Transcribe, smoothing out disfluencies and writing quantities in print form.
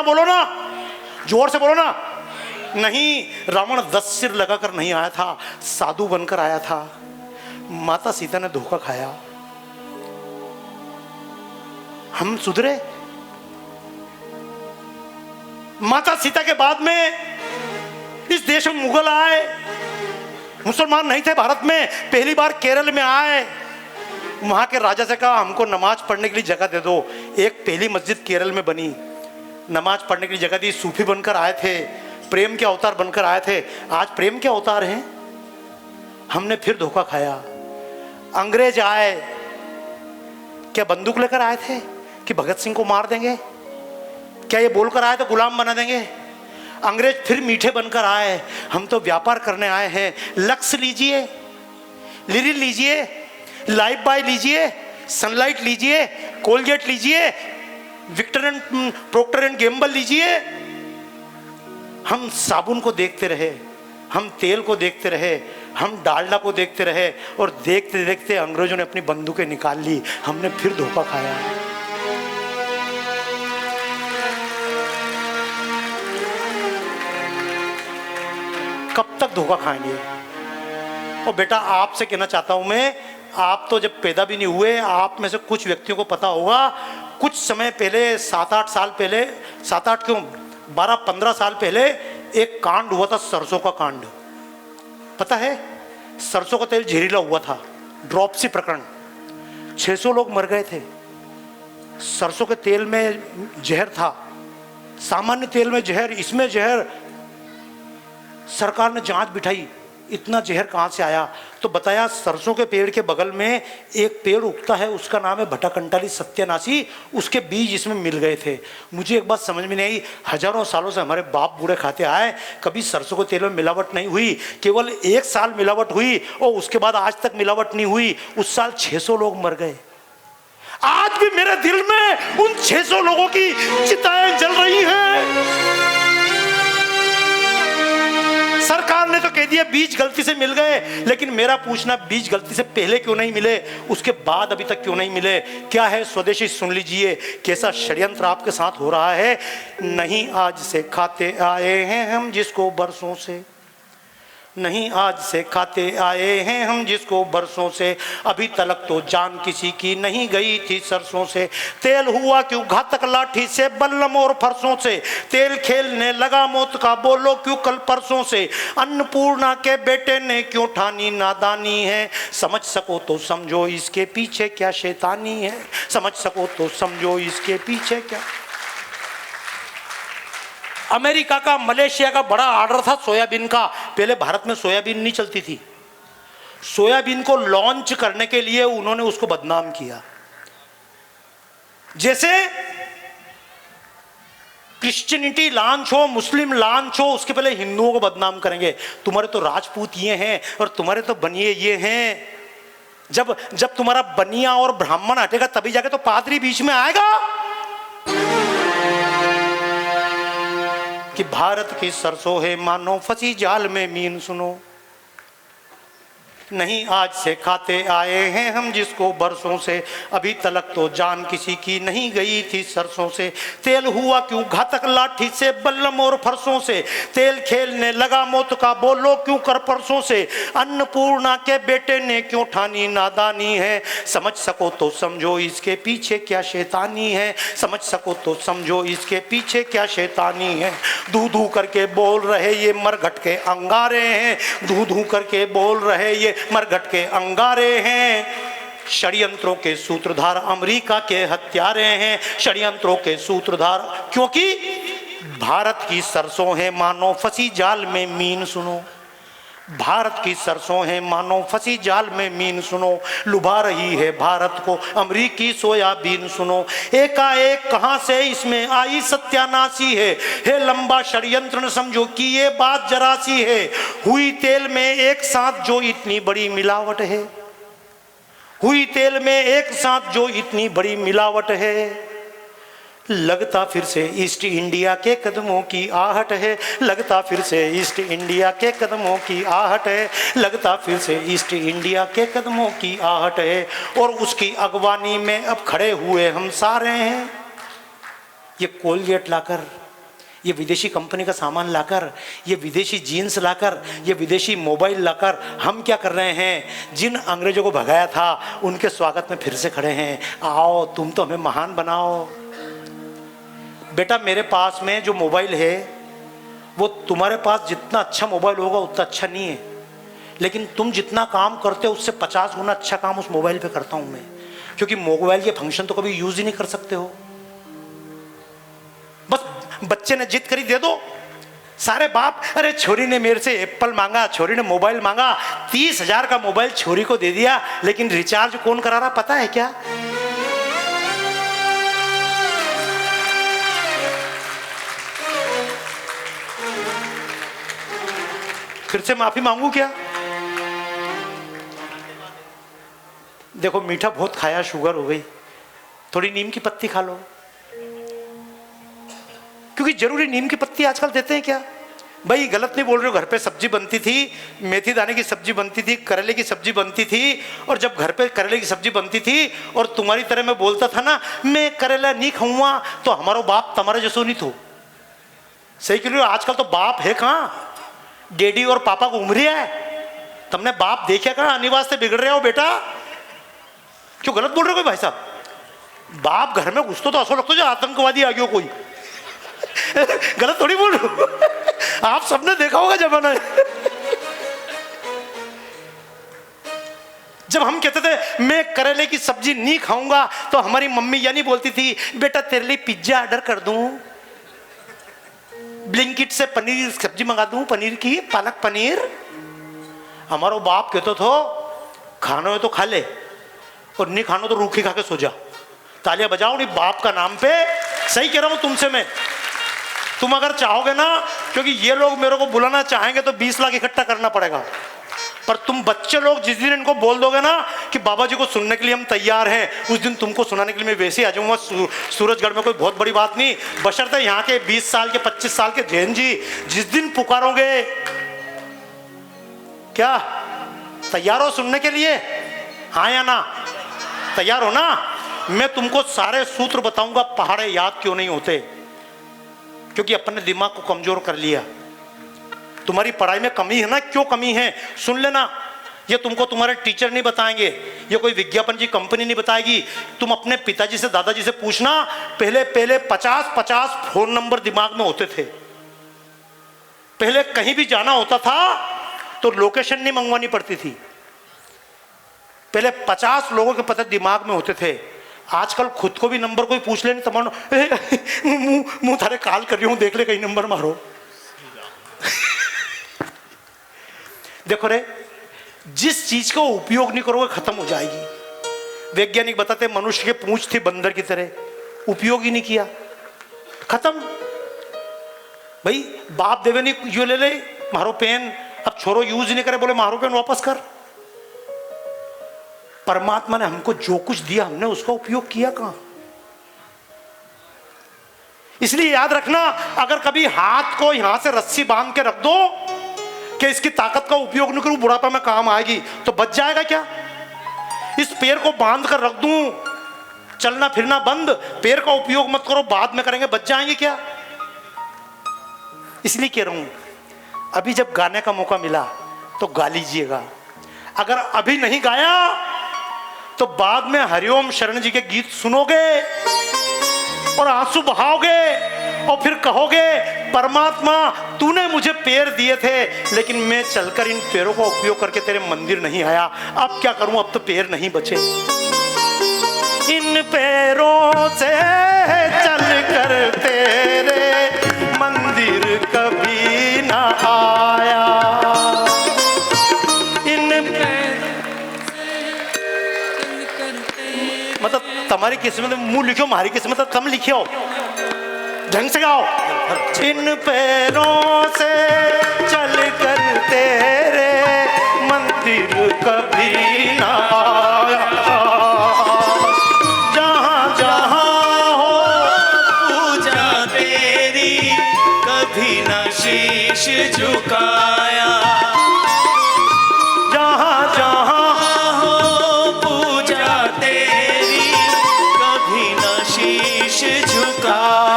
बोलो ना, जोर से बोलो ना। नहीं, रावण 10 सिर लगाकर नहीं आया था, साधु बनकर आया था। माता सीता ने धोखा खाया, हम सुधरे। माता सीता के बाद में इस देश में मुगल आए, मुसलमान नहीं थे भारत में, पहली बार केरल में आए। वहां के राजा से कहा हमको नमाज पढ़ने के लिए जगह दे दो। एक पहली मस्जिद केरल में बनी, नमाज पढ़ने के लिए जगह दी। सूफी बनकर आए थे, प्रेम के अवतार बनकर आए थे। आज प्रेम के अवतार हैं, हमने फिर धोखा खाया। अंग्रेज आए, क्या बंदूक लेकर आए थे कि भगत सिंह को मार देंगे? क्या ये बोलकर आए तो गुलाम बना देंगे? अंग्रेज फिर मीठे बनकर आए, हम तो व्यापार करने आए हैं। लक्स लीजिए, लिरिल लीजिए, लाइफ बॉय लीजिए, सनलाइट लीजिए, कोलगेट लीजिए, Victor and Proctor and Gamble लीजिए। हम साबुन को देखते रहे, हम तेल को देखते रहे, हम डालडा को देखते रहे, और देखते देखते अंग्रेजों ने अपनी बंदूकें निकाल ली। हमने फिर धोखा खाया। कब तक धोखा खाएंगे? और बेटा आपसे कहना चाहता हूं मैं, आप तो जब पैदा भी नहीं हुए, आप में से कुछ व्यक्तियों को पता होगा, कुछ समय पहले 7-8 साल पहले, 7-8 क्यों 12-15 साल पहले एक कांड हुआ था, सरसों का कांड। पता है, सरसों का तेल जहरीला हुआ था, ड्रॉपसी प्रकरण। 600 लोग मर गए थे। सरसों के तेल में जहर था, सामान्य तेल में जहर, इसमें जहर। सरकार ने जांच बिठाई, इतना जहर कहाँ से आया? तो बताया सरसों के पेड़ के बगल में एक पेड़ उगता है, उसका नाम है भटाकंटाली सत्यानाशी, उसके बीज इसमें मिल गए थे। मुझे एक बात समझ में नहीं आई, हजारों सालों से हमारे बाप बूढ़े खाते आए, कभी सरसों के तेल में मिलावट नहीं हुई। केवल 1 साल मिलावट हुई और उसके बाद आज तक मिलावट नहीं हुई। उस साल 600 लोग मर गए। आज भी मेरे दिल में उन 600 लोगों की चिताएं जल रही हैं। सरकार ने तो कह दिया बीज गलती से मिल गए, लेकिन मेरा पूछना, बीज गलती से पहले क्यों नहीं मिले, उसके बाद अभी तक क्यों नहीं मिले? क्या है स्वदेशी? सुन लीजिए कैसा षड्यंत्र आपके साथ हो रहा है। नहीं आज से खाते आए हैं हम जिसको बरसों से, नहीं आज से खाते आए हैं हम जिसको बरसों से, अभी तलक तो जान किसी की नहीं गई थी सरसों से। तेल हुआ क्यों घातक लाठी से, बल्लम और फरसों से, तेल खेलने लगा मौत का बोलो क्यों कल परसों से। अन्नपूर्णा के बेटे ने क्यों ठानी नादानी है, समझ सको तो समझो इसके पीछे क्या शैतानी है, समझ सको तो समझो इसके पीछे क्या। अमेरिका का, मलेशिया का बड़ा ऑर्डर था सोयाबीन का। पहले भारत में सोयाबीन नहीं चलती थी। सोयाबीन को लॉन्च करने के लिए उन्होंने उसको बदनाम किया। जैसे क्रिश्चियनिटी लॉन्च हो, मुस्लिम लॉन्च हो, उसके पहले हिंदुओं को बदनाम करेंगे। तुम्हारे तो राजपूत ये हैं और तुम्हारे तो बनिए ये हैं। जब तुम्हारा बनिया और ब्राह्मण हटेगा तभी जाके तो पादरी बीच में आएगा। कि भारत की सरसों है मानो फंसी जाल में मीन, सुनो। नहीं आज से खाते आए हैं हम जिसको बरसों से, अभी तलक तो जान किसी की नहीं गई थी सरसों से। तेल हुआ क्यों घातक लाठी से, बल्लम और फरसों से, तेल खेलने लगा मौत का बोलो क्यों कर परसों से। अन्नपूर्णा के बेटे ने क्यों ठानी नादानी है, समझ सको तो समझो इसके पीछे क्या शैतानी है, समझ सको तो समझो इसके पीछे क्या शैतानी है। धू धू करके बोल रहे ये मरघट के अंगारे हैं, धू धू करके बोल रहे ये मरघट के अंगारे हैं। षड्यंत्रों के सूत्रधार अमेरिका के हत्यारे हैं, षड्यंत्रों के सूत्रधार, क्योंकि भारत की सरसों है मानो फंसी जाल में मीन, सुनो। भारत की सरसों है मानो फंसी जाल में मीन, सुनो। लुभा रही है भारत को अमरीकी सोयाबीन, सुनो। एकाएक कहां से इसमें आई सत्यानाशी है लंबा षड्यंत्र न समझो कि ये बात जरा सी है। हुई तेल में एक साथ जो इतनी बड़ी मिलावट है, हुई तेल में एक साथ जो इतनी बड़ी मिलावट है। लगता फिर से ईस्ट इंडिया के कदमों की आहट है, लगता फिर से ईस्ट इंडिया के कदमों की आहट है, लगता फिर से ईस्ट इंडिया के कदमों की आहट है। और उसकी अगवानी में अब खड़े हुए हम सारे हैं। ये कोलगेट लाकर ये विदेशी कंपनी का सामान लाकर, ये विदेशी जीन्स लाकर, ये विदेशी मोबाइल लाकर हम क्या कर रहे हैं? जिन अंग्रेजों को भगाया था उनके स्वागत में फिर से खड़े हैं। आओ तुम तो हमें महान बनाओ। बेटा मेरे पास में जो मोबाइल है वो तुम्हारे पास जितना अच्छा मोबाइल होगा उतना अच्छा नहीं है, लेकिन तुम जितना काम करते हो उससे 50 गुना अच्छा काम उस मोबाइल पे करता हूं मैं, क्योंकि मोबाइल के फंक्शन तो कभी यूज ही नहीं कर सकते हो। बस बच्चे ने जिद करी दे दो, सारे बाप, अरे छोरी ने मेरे से एप्पल मांगा, छोरी ने मोबाइल मांगा, 30,000 का मोबाइल छोरी को दे दिया, लेकिन रिचार्ज कौन करा रहा पता है क्या? फिर से माफी मांगू क्या? देखो मीठा बहुत खाया, शुगर हो गई, थोड़ी नीम की पत्ती खा लो। क्योंकि जरूरी नीम की पत्ती आजकल देते हैं क्या? भाई गलत नहीं बोल रहे हो, घर पे सब्जी बनती थी, मेथी दाने की सब्जी बनती थी, करेले की सब्जी बनती थी, और जब घर पे करेले की सब्जी बनती थी और तुम्हारी तरह मैं बोलता था ना मैं करेला नहीं खाऊंगा, तो हमारा बाप तुम्हारे जैसो नहीं थो। सही कह रहे हो, आजकल तो बाप है कहाँ, डैडी और पापा को उम्र है। तुमने बाप देखा कहाँ? अनिवार्य से बिगड़ रहे हो बेटा। क्यों गलत बोल रहे हो कोई भाई साहब? बाप घर में घुसतो तो ऐसा लगता है जो आतंकवादी आ गया कोई। गलत थोड़ी बोल रहे हो, आप सबने देखा होगा जमाना। जब हम कहते थे मैं करेले की सब्जी नहीं खाऊंगा, तो हमारी मम्मी यानी बोलती थी बेटा तेरे लिए पिज्जा ऑर्डर कर दूं, ब्लिंकिट से पनीर सब्जी मंगा दूं, पनीर की, पालक पनीर। हमारा बाप कहते तो खाना है तो खा ले, और नहीं खाना तो रूखी खा के सो जा। तालियां बजाओ नहीं बाप का नाम पे। सही कह रहा हूं तुमसे मैं। तुम अगर चाहोगे ना, क्योंकि ये लोग मेरे को बुलाना चाहेंगे तो 20 लाख इकट्ठा करना पड़ेगा, पर तुम बच्चे लोग जिस दिन इनको बोल दोगे ना कि बाबा जी को सुनने के लिए हम तैयार हैं, उस दिन तुमको सुनाने के लिए मैं वैसे ही आ जाऊंगा। सूरजगढ़ में कोई बहुत बड़ी बात नहीं, बशर्ते यहाँ के 20 साल के 25 साल के जैन जी जिस दिन पुकारोगे, क्या तैयार हो सुनने के लिए? हाँ या ना? तैयार हो ना? मैं तुमको सारे सूत्र बताऊंगा, पहाड़े याद क्यों नहीं होते, क्योंकि अपने दिमाग को कमजोर कर लिया। तुम्हारी पढ़ाई में कमी है ना, क्यों कमी है सुन लेना। ये तुमको तुम्हारे टीचर नहीं बताएंगे, ये कोई विज्ञापन की कंपनी नहीं बताएगी। तुम अपने पिताजी से, दादाजी से पूछना, पहले 50 फोन नंबर दिमाग में होते थे। पहले कहीं भी जाना होता था तो लोकेशन नहीं मंगवानी पड़ती थी। पहले 50 लोगों के पता दिमाग में होते थे। आजकल खुद को भी नंबर कोई पूछ ले नहीं तो मानो मुंह थारे कॉल कर रही हूं, देख ले कहीं नंबर मारो। देखो रे, जिस चीज का उपयोग नहीं करोगे खत्म हो जाएगी। वैज्ञानिक बताते मनुष्य के पूंछ थी बंदर की तरह, उपयोग ही नहीं किया, खत्म। भाई बाप देवे नहीं, यो ले ले मारो पेन, अब छोरो यूज नहीं करे, बोले मारो पेन वापस कर। परमात्मा ने हमको जो कुछ दिया हमने उसका उपयोग किया कहां? इसलिए याद रखना, अगर कभी हाथ को यहां से रस्सी बांध के रख दो कि इसकी ताकत का उपयोग नहीं करूं, बुढ़ापा में काम आएगी, तो बच जाएगा क्या? इस पैर को बांध कर रख दूं, चलना फिरना बंद, पैर का उपयोग मत करो, बाद में करेंगे, बच जाएंगे क्या? इसलिए कह रहा हूं, अभी जब गाने का मौका मिला तो गा लीजिएगा। अगर अभी नहीं गाया तो बाद में हरिओम शरण जी के गीत सुनोगे और आंसू बहाओगे और फिर कहोगे परमात्मा तूने मुझे पैर दिए थे, लेकिन मैं चलकर इन पैरों का उपयोग करके तेरे मंदिर नहीं आया, अब क्या करूं, अब तो पैर नहीं बचे। इन पैरों से चलकर तेरे मंदिर कभी ना आया, मतलब तुम्हारी किस्मत में मुंह लिखो, हमारी किस्मत कम लिखियो, ढंग से गाओ। इन पैरों से चल कर तेरे मंदिर कभी ना आया, जहाँ जहाँ हो पूजा तेरी कभी ना शीश झुकाया।